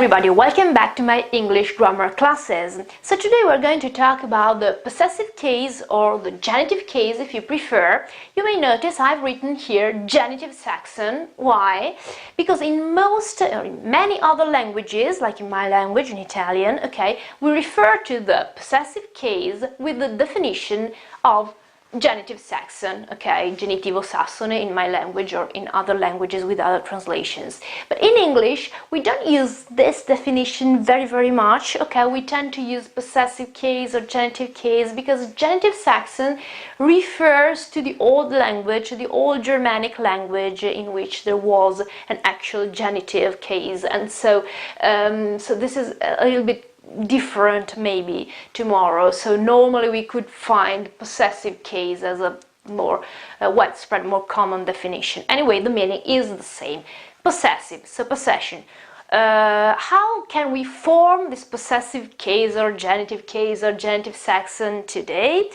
everybody, welcome back to my English grammar classes. So today we're going to talk about the possessive case or the genitive case if you prefer. You may notice I've written here Genitive Saxon. Why? Because in many other languages, like in my language, in Italian, okay, we refer to the possessive case with the definition of Genitive Saxon, okay, Genitivo Saxon in my language or in other languages with other translations. But in English, we don't use this definition very much, okay, we tend to use possessive case or genitive case because Genitive Saxon refers to the old language, the old Germanic language in which there was an actual genitive case, and so this is a little bit different maybe tomorrow. So normally we could find possessive case as a more widespread, more common definition. Anyway, the meaning is the same. Possessive, so possession. How can we form this possessive case or genitive Saxon today?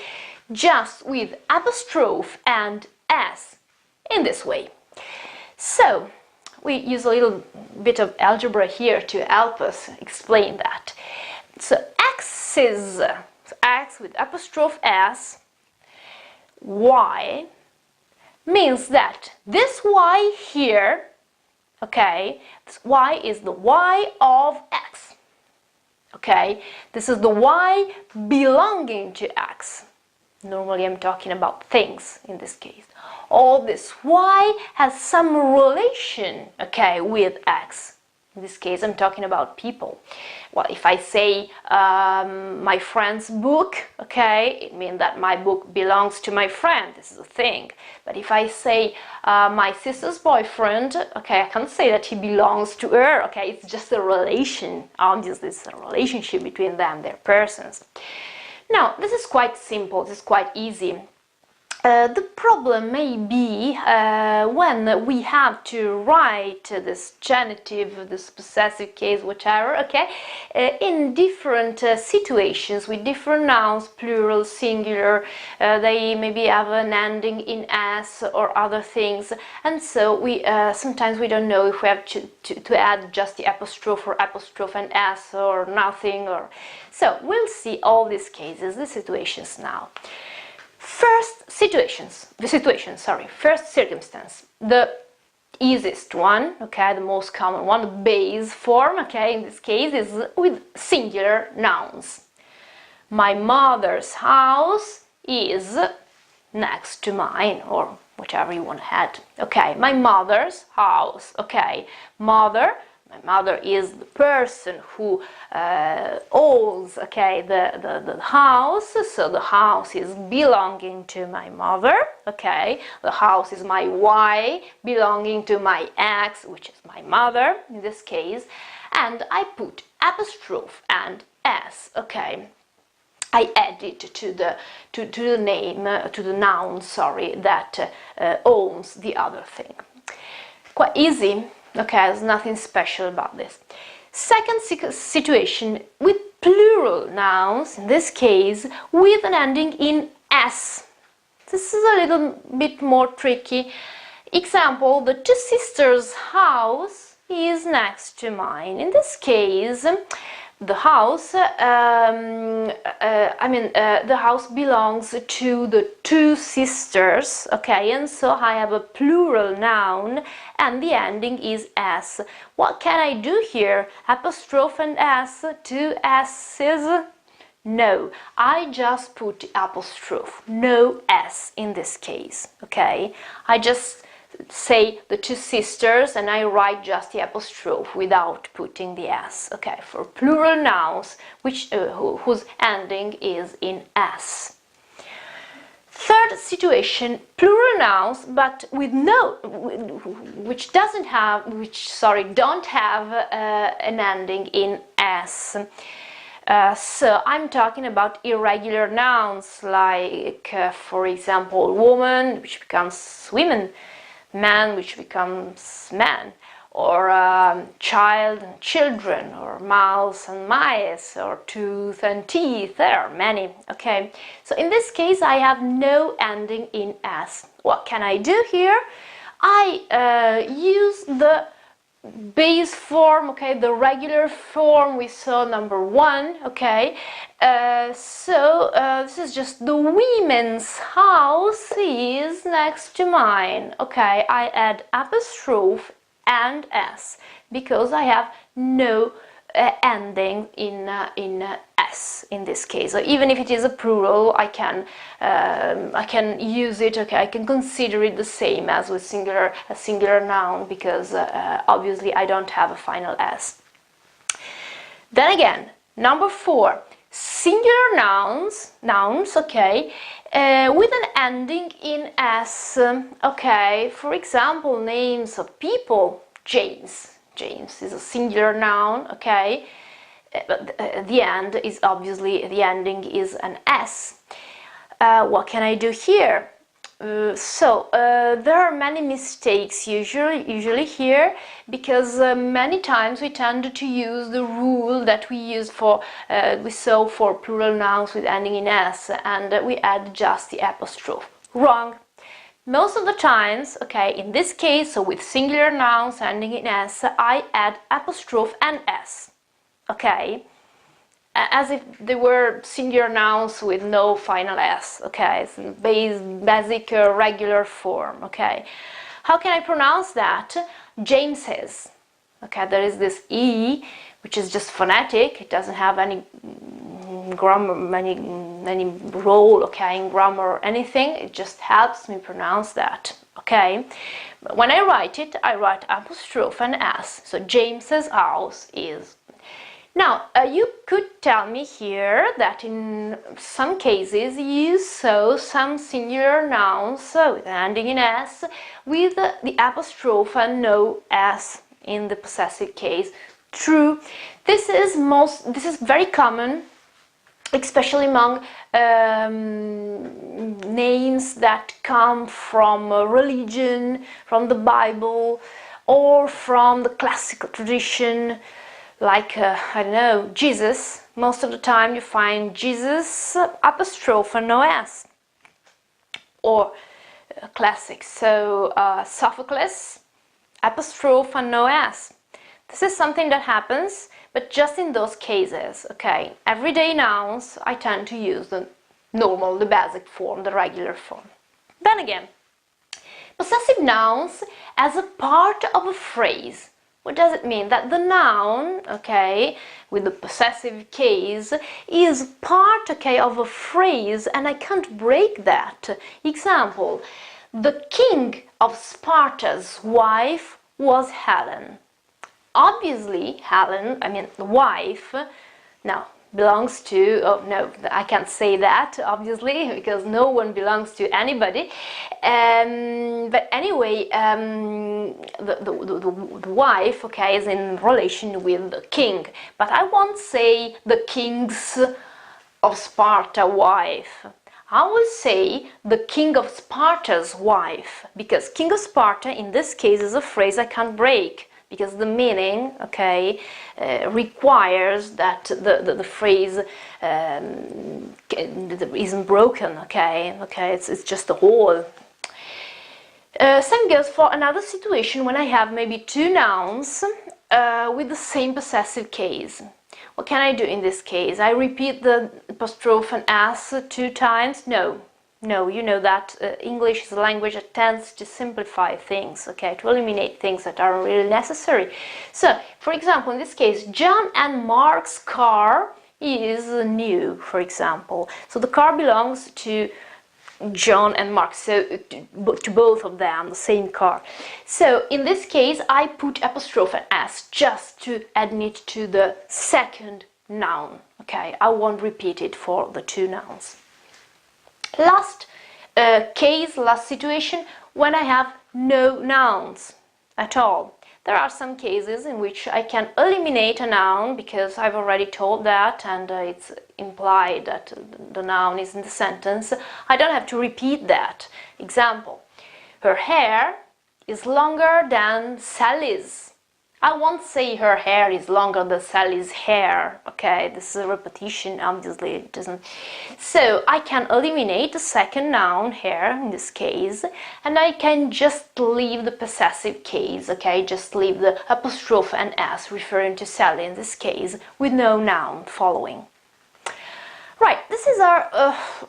Just with apostrophe and s in this way. So we use a little bit of algebra here to help us explain that. So x with apostrophe s, y, means that this y here, okay, this y is the y of x, okay, this is the y belonging to x. Normally I'm talking about things in this case. All this y has some relation, okay, with x. In this case, I'm talking about people. Well, if I say my friend's book, okay, it means that my book belongs to my friend. This is a thing. But if I say my sister's boyfriend, okay, I can't say that he belongs to her. Okay, it's just a relation. Obviously, it's a relationship between them. They're persons. Now, this is quite simple. This is quite easy. The problem may be when we have to write this genitive, this possessive case, whatever, okay, in different situations with different nouns, plural, singular, they maybe have an ending in s or other things, and so we sometimes we don't know if we have to add just the apostrophe or apostrophe and s or nothing, or so we'll see all these cases, the situations now. First circumstance, the easiest one, okay, the most common one, the base form, okay, in this case is with singular nouns. My mother's house is next to mine, or whatever you want to add, okay, my mother's house, okay, mother. My mother is the person who owns, okay, the house, so the house is belonging to my mother, okay, the house is my y belonging to my x, which is my mother in this case, and I put apostrophe and s, okay. I add it to the name, to the noun, sorry, that owns the other thing. Quite easy. Okay, there's nothing special about this. Second situation with plural nouns, in this case with an ending in s. This is a little bit more tricky. Example, the two sisters' house is next to mine. In this case, the house, the house belongs to the two sisters, okay, and so I have a plural noun and the ending is s. What can I do here? Apostrophe and s, two s's? No, I just put the apostrophe, no s in this case, okay? I just say the two sisters and I write just the apostrophe without putting the s, okay, for plural nouns whose ending is in s. Third situation, plural nouns but with don't have an ending in s. So I'm talking about irregular nouns like, for example, woman, which becomes women, man, which becomes man, or child and children, or mouse and mice, or tooth and teeth. There are many, okay? So in this case I have no ending in s. What can I do here? I use the base form, okay, the regular form we saw number 1, okay. This is just the women's house is next to mine, okay. I add apostrophe and s because I have no ending in s in this case. So even if it is a plural, I can use it, okay, I can consider it the same as with a singular noun because obviously I don't have a final s. Then again, number 4, singular nouns, okay, with an ending in s, okay. For example, names of people. James is a singular noun, okay, but the end is obviously, the ending is an s. What can I do here? There are many mistakes usually here, because many times we tend to use the rule that we saw for plural nouns with ending in s, and we add just the apostrophe. Wrong. Most of the times, okay, in this case, so with singular nouns ending in s, I add apostrophe and s, okay, as if they were singular nouns with no final s, okay, it's basic regular form, okay. How can I pronounce that? James's, okay, there is this e, which is just phonetic, it doesn't have any grammar, any role, okay, in grammar or anything, it just helps me pronounce that, okay. But when I write it, I write apostrophe and s, so James's house is. Now, you could tell me here that in some cases you saw some singular nouns with ending in s with the apostrophe and no s in the possessive case. True. This is very common, especially among names that come from religion, from the Bible, or from the classical tradition, like, I don't know, Jesus. Most of the time you find Jesus apostrophe and no s. Or classic, so Sophocles apostrophe and no s. This is something that happens, but just in those cases, okay. Everyday nouns, I tend to use the normal, the basic form, the regular form. Then again, possessive nouns as a part of a phrase. What does it mean? That the noun, okay, with the possessive case, is part, okay, of a phrase, and I can't break that. Example, the king of Sparta's wife was Helen. Obviously, Helen, I mean the wife, now belongs to, oh no, I can't say that, obviously, because no one belongs to anybody. But anyway, the wife, okay, is in relation with the king. But I won't say the king's of Sparta wife. I will say the king of Sparta's wife, because king of Sparta in this case is a phrase I can't break, because the meaning, okay, requires that the phrase isn't broken, okay, it's just a whole. Same goes for another situation when I have maybe two nouns with the same possessive case. What can I do in this case? I repeat the apostrophe and s 2 times? No, you know that English is a language that tends to simplify things, okay, to eliminate things that aren't really necessary. So, for example, in this case, John and Mark's car is new, for example. So the car belongs to John and Mark, so to both of them, the same car. So in this case, I put apostrophe and s just to admit to the second noun, okay, I won't repeat it for the two nouns. Last case, last situation, when I have no nouns at all. There are some cases in which I can eliminate a noun because I've already told that and it's implied that the noun is in the sentence. I don't have to repeat that. Example, her hair is longer than Sally's. I won't say her hair is longer than Sally's hair, okay? This is a repetition, obviously it doesn't. So I can eliminate the second noun here, in this case, and I can just leave the possessive case, okay? Just leave the apostrophe and S referring to Sally in this case, with no noun following. Right, this is our,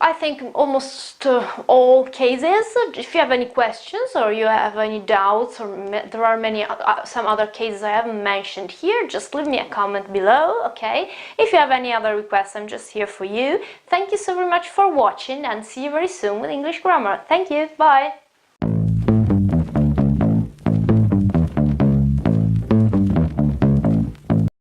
I think, almost all cases. If you have any questions or you have any doubts, or there are many some other cases I haven't mentioned here, just leave me a comment below, okay? If you have any other requests, I'm just here for you. Thank you so very much for watching, and see you very soon with English Grammar. Thank you, bye!